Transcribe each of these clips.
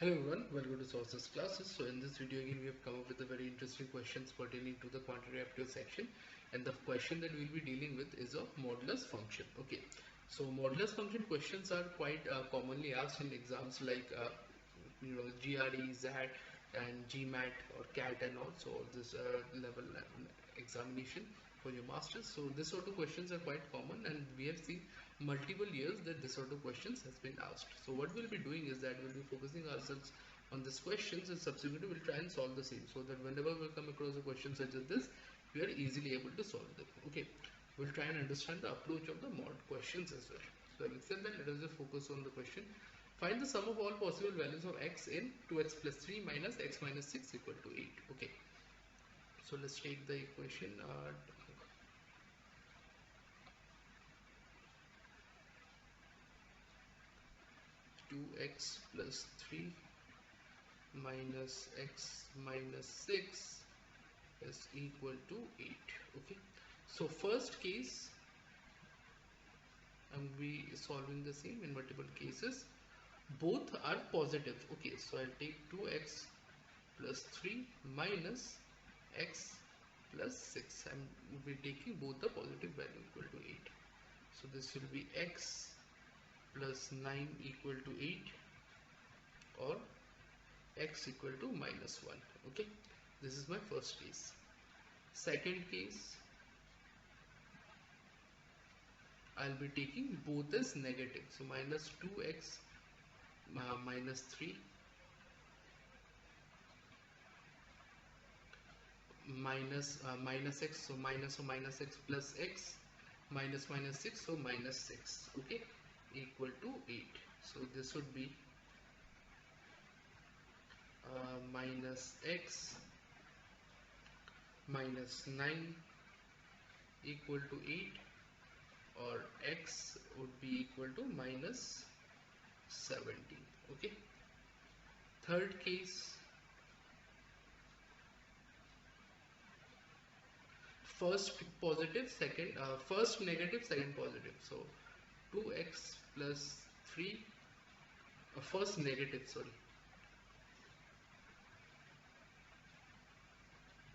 Hello everyone, welcome to Sources Classes. So in this video again we have come up with a very interesting questions pertaining to the quantitative aptitude section, and the question that we'll be dealing with is a modulus function. Okay, so modulus function questions are quite commonly asked in exams like GRE, ZAT and GMAT or CAT and also this level examination for your masters. So this sort of questions are quite common, and we have seen multiple years that this sort of questions has been asked. So what we'll be doing is that we'll be focusing ourselves on these questions, and subsequently we'll try and solve the same, so that whenever we come across a question such as this, we are easily able to solve them. Okay, we'll try and understand the approach of the mod questions as well. So having said that, let us just focus on the question. Find the sum of all possible values of x in 2x plus 3 minus x minus 6 equal to 8. Okay, so let's take the equation 2x plus 3 minus x minus 6 is equal to 8. Okay, so first case I'm be solving the same in multiple cases. Both are positive. Okay, so I'll take 2x plus 3 minus x plus 6. I'm will be taking both the positive value equal to 8. So this will be x plus 9 equal to 8, or x equal to minus 1. Okay, this is my first case. Second case, I'll be taking both as negative. So minus 2x minus 3 minus x, so minus x plus x minus 6, so minus 6. Okay, equal to 8. So this would be minus x minus 9 equal to 8, or x would be equal to minus 17. Okay, third case, first positive, second first negative, second positive. So 2x plus 3 first negative, sorry,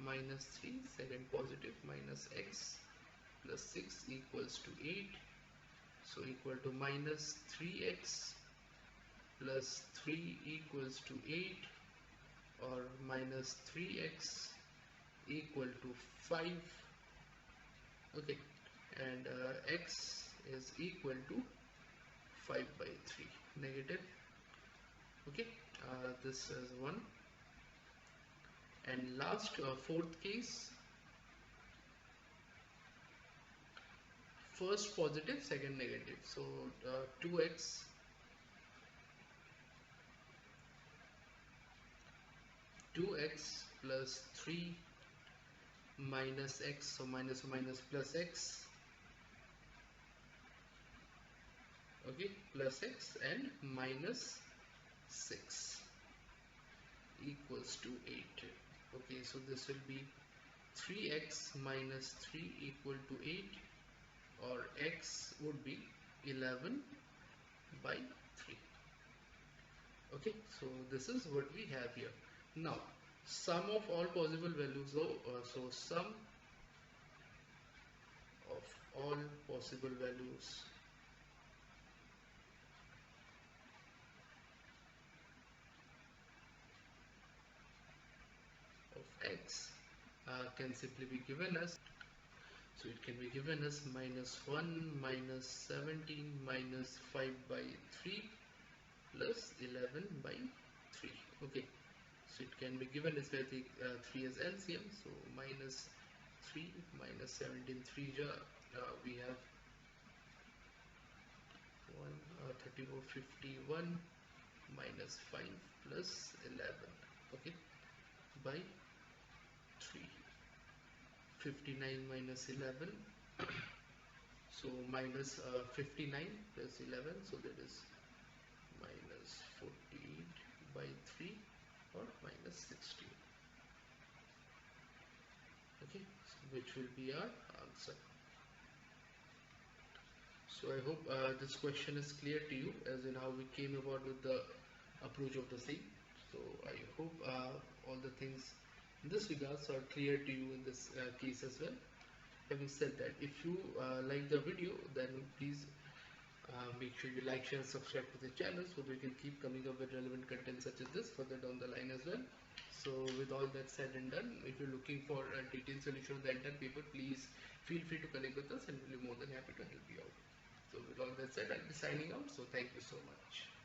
minus 3, second positive, minus x plus 6 equals to 8, so equal to minus 3x plus 3 equals to 8, or minus 3x equal to 5. Okay, and x is equal to 5 by 3 negative. Okay, this is one. And last, fourth case, first positive, second negative. So 2x plus 3 minus x, so minus plus x, okay, plus x, and minus 6 equals to 8. Okay, so this will be 3x minus 3 equal to 8, or x would be 11 by 3. Okay, so this is what we have here. Now sum of all possible values, so sum of all possible values of x can simply be given as, so it can be given as minus 1 minus 17 minus 5 by 3 plus 11 by 3. Okay, so it can be given as, I take 3 as LCM, so minus 3 minus 17, 3 we have 34, 51 minus 5 plus 11. Okay, by 3, 59 minus 11, so minus 59 plus 11, so that is minus 48 by 3, or minus 16. Okay, so which will be our answer. So I hope this question is clear to you, as in how we came about with the approach of the same. So I hope all the things in this regards are clear to you in this case as well. Having said that, if you like the video, then please make sure you like, share, and subscribe to the channel so we can keep coming up with relevant content such as this further down the line as well. So with all that said and done, if you're looking for a detailed solution of the entire paper, please feel free to connect with us and we'll be more than happy to help you out. So with all that said, I'll be signing out. So thank you so much.